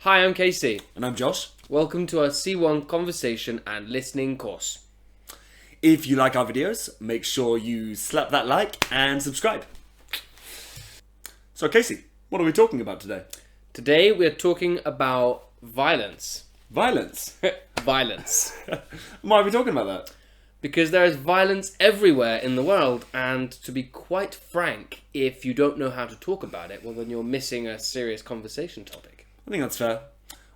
Hi, I'm Casey. And I'm Josh. Welcome to our C1 conversation and listening course. If you like our videos, make sure you slap that like and subscribe. So Casey, what are we talking about today? Today we're talking about violence. Violence? Violence. Why are we talking about that? Because there is violence everywhere in the world, and to be quite frank, if you don't know how to talk about it, well then you're missing a serious conversation topic. I think that's fair.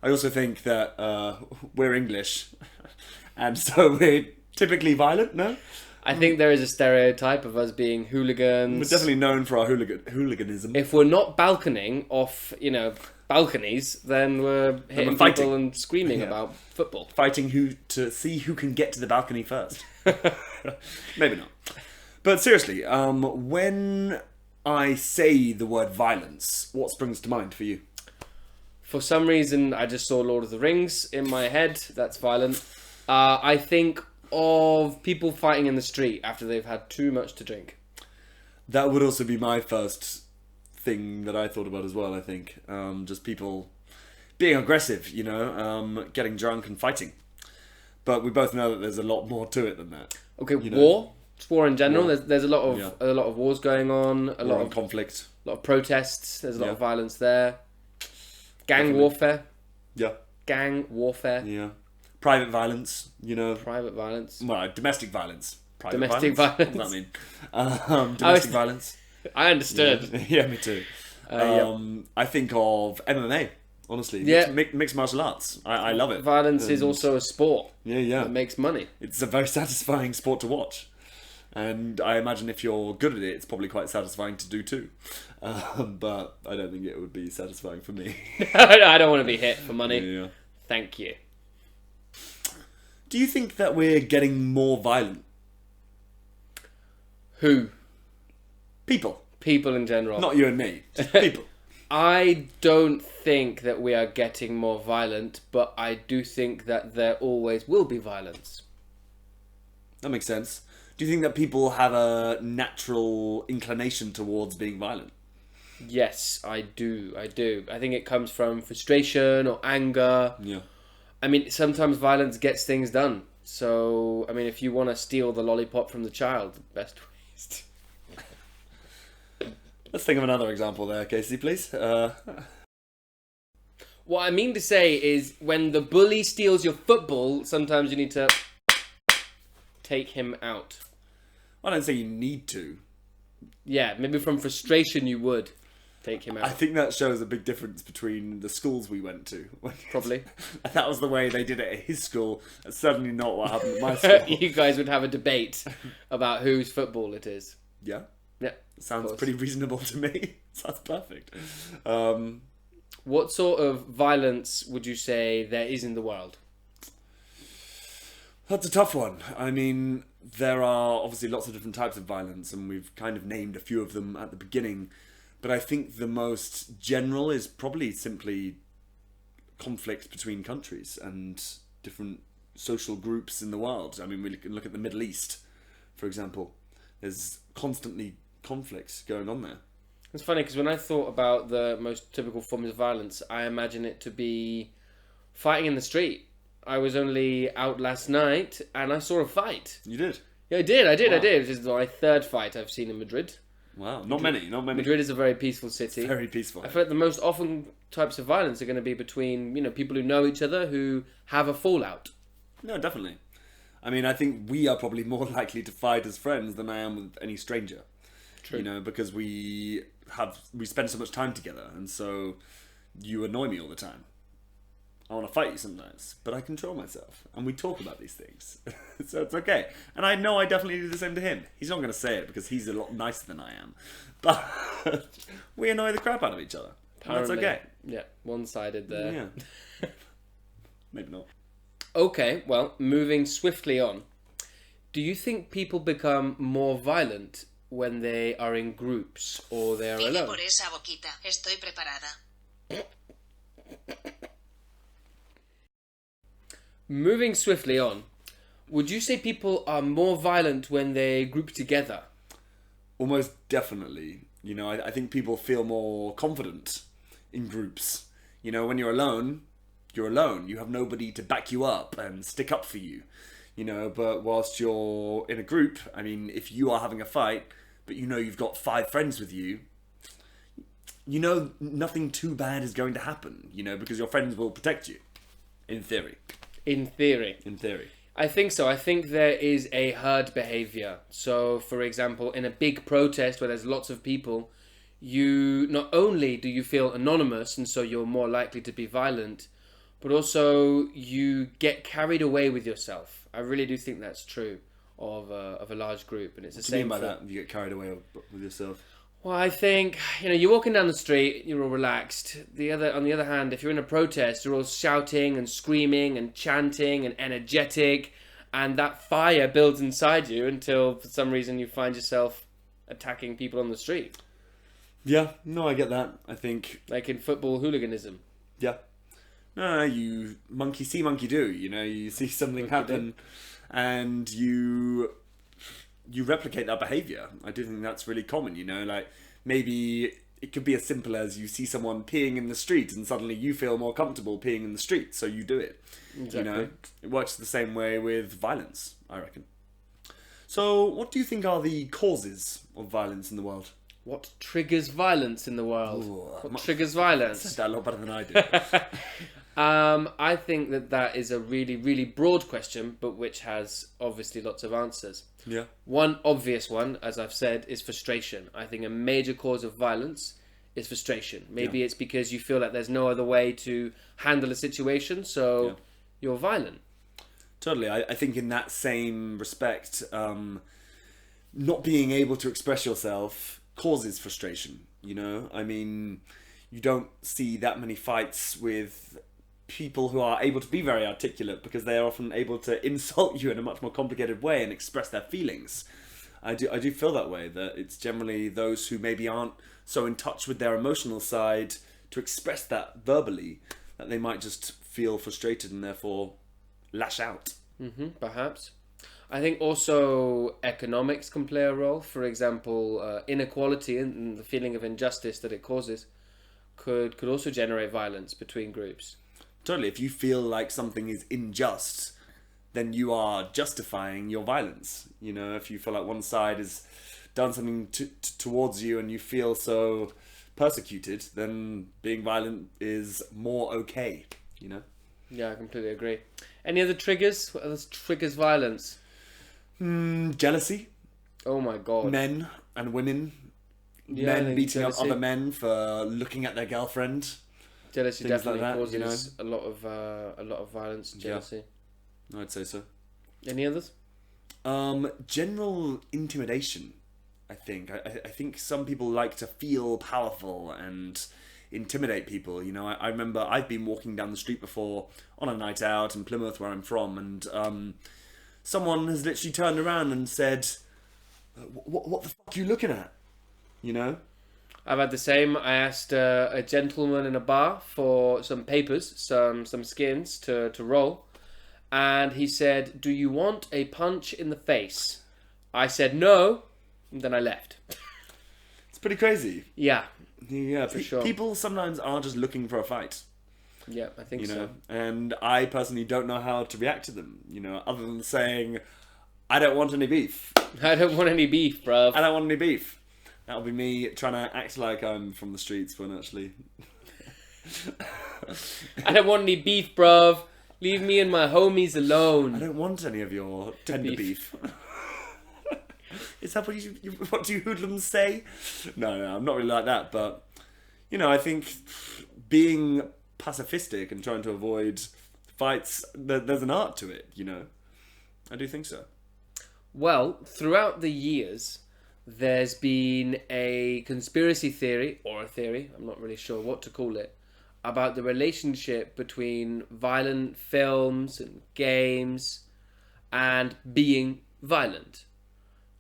I also think that we're English, and so we're typically violent, no? I think there is a stereotype of us being hooligans. We're definitely known for our hooliganism. If we're not balconing off, balconies, then we're hitting people and screaming about football. Fighting to see who can get to the balcony first. Maybe not. But seriously, when I say the word violence, what springs to mind for you? For some reason, I just saw Lord of the Rings in my head. That's violent. I think of people fighting in the street after they've had too much to drink. That would also be my first thing that I thought about as well, I think. Just people being aggressive, getting drunk and fighting. But we both know that there's a lot more to it than that. Okay, war. It's war in general. War. There's a lot of wars going on. A lot of conflict. A lot of protests. There's a lot of violence there. Gang Definitely. warfare. Yeah. Gang warfare. Yeah. Private violence, Private violence. Well, domestic violence. Private Domestic violence. What does that mean? Domestic violence. I understood. Yeah, me too. I think of MMA, honestly. Yeah. Mixed martial arts. I love it. Violence is also a sport. Yeah. That makes money. It's a very satisfying sport to watch. And I imagine if you're good at it, it's probably quite satisfying to do too. But I don't think it would be satisfying for me. I don't want to be hit for money. Yeah. Thank you. Do you think that we're getting more violent? Who? People. People in general. Not you and me. Just people. I don't think that we are getting more violent, but I do think that there always will be violence. That makes sense. Do you think that people have a natural inclination towards being violent? Yes, I do. I think it comes from frustration or anger. Yeah. I mean, sometimes violence gets things done. So, I mean, if you want to steal the lollipop from the child, the best ways to... Let's think of another example there, Casey, please. What I mean to say is, when the bully steals your football, sometimes you need to take him out. I don't say you need to. Yeah, maybe from frustration you would take him out. I think that shows a big difference between the schools we went to. Probably. That was the way they did it at his school. That's certainly not what happened at my school. You guys would have a debate about whose football it is. Yeah. Yeah. Sounds pretty reasonable to me. Sounds perfect. What sort of violence would you say there is in the world? That's a tough one. I mean, there are obviously lots of different types of violence, and we've kind of named a few of them at the beginning. But I think the most general is probably simply conflict between countries and different social groups in the world. I mean, we can look at the Middle East, for example. There's constantly conflicts going on there. It's funny because when I thought about the most typical forms of violence, I imagine it to be fighting in the street. I was only out last night and I saw a fight. You did? Yeah, I did. Wow. This is my third fight I've seen in Madrid. Wow, not many. Madrid is a very peaceful city. Very peaceful. I feel like the most often types of violence are going to be between, people who know each other who have a fallout. No, definitely. I mean, I think we are probably more likely to fight as friends than I am with any stranger. True. Because we spend so much time together, and so you annoy me all the time. I want to fight you sometimes, but I control myself, and we talk about these things, so it's okay. And I know I definitely do the same to him. He's not going to say it because he's a lot nicer than I am, but we annoy the crap out of each other. And that's okay. Yeah, one-sided there. Yeah. Maybe not. Okay, well, moving swiftly on. Do you think people become more violent when they are in groups or they are alone? por esa boquita. Estoy preparada. Moving swiftly on, would you say people are more violent when they group together? Almost definitely. I think people feel more confident in groups. You know, when you're alone, you're alone. You have nobody to back you up and stick up for you. You know, but whilst you're in a group, I mean, if you are having a fight, but you know you've got 5 friends with you, you know nothing too bad is going to happen, you know, because your friends will protect you. In theory. In theory. In theory. I think so. I think there is a herd behavior. So, for example, in a big protest where there's lots of people, you not only do you feel anonymous and so you're more likely to be violent, but also you get carried away with yourself. I really do think that's true of a large group, and it's the same. What do you mean by that? You get carried away with yourself? Well, I think, you know, you're walking down the street, you're all relaxed. On the other hand, if you're in a protest, you're all shouting and screaming and chanting and energetic, and that fire builds inside you until, for some reason, you find yourself attacking people on the street. Yeah, no, I get that. I think... Like in football hooliganism. Yeah. No, you monkey see, monkey do. You know, you see something happen and you replicate that behaviour. I do think that's really common, you know, like maybe it could be as simple as you see someone peeing in the street and suddenly you feel more comfortable peeing in the street, so you do it. Exactly. You know, it works the same way with violence, I reckon. So, what do you think are the causes of violence in the world? What triggers violence in the world? Ooh, what triggers violence? Said that a lot better than I did. I think that is a really, really broad question, but which has obviously lots of answers. Yeah. One obvious one, as I've said, is frustration. I think a major cause of violence is frustration. Maybe it's because you feel like there's no other way to handle a situation, so you're violent. Totally. I think in that same respect, not being able to express yourself causes frustration, you know? I mean, you don't see that many fights with people who are able to be very articulate because they are often able to insult you in a much more complicated way and express their feelings. I do feel that way, that it's generally those who maybe aren't so in touch with their emotional side to express that verbally that they might just feel frustrated and therefore lash out. Perhaps. I think also economics can play a role. For example, inequality and the feeling of injustice that it causes could also generate violence between groups. Totally. If you feel like something is unjust, then you are justifying your violence. You know, if you feel like one side has done something towards you and you feel so persecuted, then being violent is more okay, you know? Yeah, I completely agree. Any other triggers? What else triggers violence? Jealousy. Oh my god. Men and women. Yeah, Men beating up jealousy. other men for looking at their girlfriend. Jealousy Things definitely like that, causes a lot of violence. Jealousy. Yeah, I'd say so. Any others? General intimidation. I think. I think some people like to feel powerful and intimidate people. You know, I remember I've been walking down the street before on a night out in Plymouth, where I'm from, and someone has literally turned around and said, "What the fuck are you looking at?" You know. I've had the same. I asked a gentleman in a bar for some papers, some skins to roll, and he said, "Do you want a punch in the face?" I said no, and then I left. It's pretty crazy. Yeah. Yeah, for sure. People sometimes are just looking for a fight. Yeah, I think You know, so. and I personally don't know how to react to them. You know, other than saying, "I don't want any beef. I don't want any beef, bruv. I don't want any beef." That'll be me trying to act like I'm from the streets when actually... I don't want any beef, bruv. Leave me and my homies alone. I don't want any of your tender beef. Is that what do you hoodlums say? No, I'm not really like that. But, you know, I think being pacifistic and trying to avoid fights, there's an art to it, you know. I do think so. Well, throughout the years, there's been a conspiracy theory, or a theory, I'm not really sure what to call it, about the relationship between violent films and games and being violent.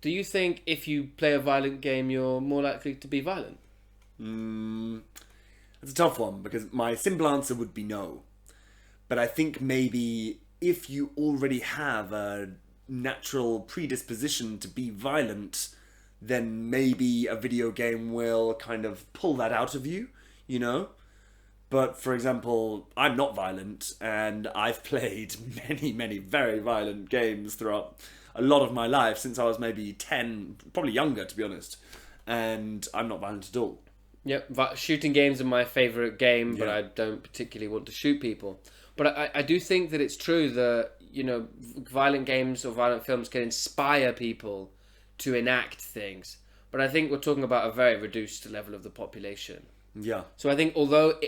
Do you think if you play a violent game, you're more likely to be violent? It's a tough one, because my simple answer would be no. But I think maybe if you already have a natural predisposition to be violent, then maybe a video game will kind of pull that out of you, you know? But, for example, I'm not violent, and I've played many, many very violent games throughout a lot of my life, since I was maybe 10, probably younger, to be honest. And I'm not violent at all. Yep, shooting games are my favourite game, but Yeah. I don't particularly want to shoot people. But I do think that it's true that, you know, violent games or violent films can inspire people to enact things. But I think we're talking about a very reduced level of the population. Yeah. So I think although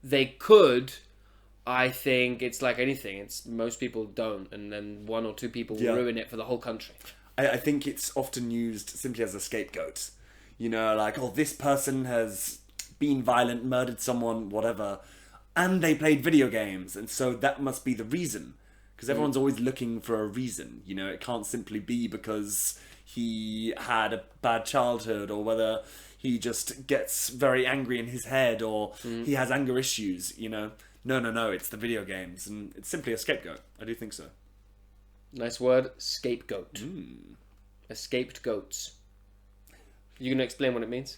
they could, I think it's like anything. It's most people don't, and then one or two people will Yeah. ruin it for the whole country. I think it's often used simply as a scapegoat. You know, like, oh, this person has been violent, murdered someone, whatever, and they played video games, and so that must be the reason. Because everyone's always looking for a reason. You know, it can't simply be because he had a bad childhood, or whether he just gets very angry in his head, or he has anger issues, you know. No, it's the video games, and it's simply a scapegoat. I do think so. Nice word, scapegoat. Escaped goats. You gonna explain what it means?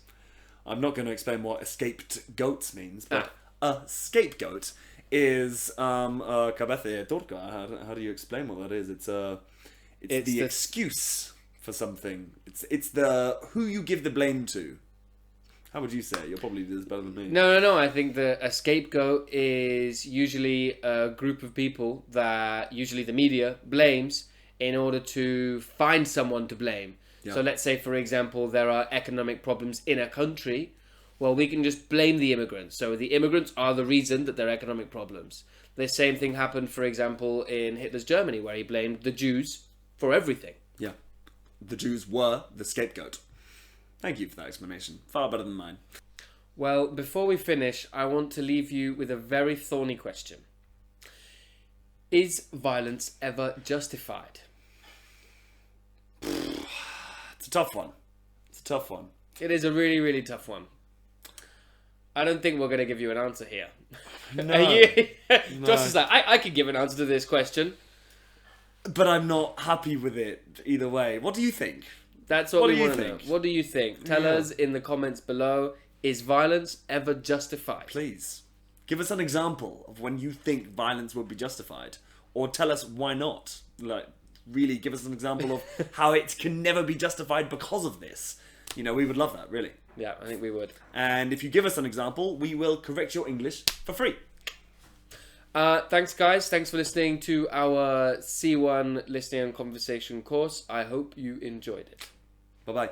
I'm not going to explain what escaped goats means, but a scapegoat is a cabeza turca. How do you explain what that is? It's the excuse for something. It's the who you give the blame to. How would you say it? You'll probably do this better than me. No. I think that a scapegoat is usually a group of people that usually the media blames in order to find someone to blame. Yeah. So let's say, for example, there are economic problems in a country. Well, we can just blame the immigrants. So the immigrants are the reason that there are economic problems. The same thing happened, for example, in Hitler's Germany, where he blamed the Jews for everything. Yeah. The Jews were the scapegoat. Thank you for that explanation. Far better than mine. Well, before we finish, I want to leave you with a very thorny question. Is violence ever justified? It's a tough one. It is a really, really tough one. I don't think we're going to give you an answer here. No. Josh is like, I could give an answer to this question. But I'm not happy with it either way. What do you think? That's what What we do you want to know. think? What do you think? Tell Yeah. us in the comments below. Is violence ever justified? Please. Give us an example of when you think violence would be justified. Or tell us why not. Like, really give us an example of how it can never be justified because of this. You know, we would love that, really. Yeah, I think we would. And if you give us an example, we will correct your English for free. Thanks, guys. Thanks for listening to our C1 Listening and Conversation course. I hope you enjoyed it. Bye-bye.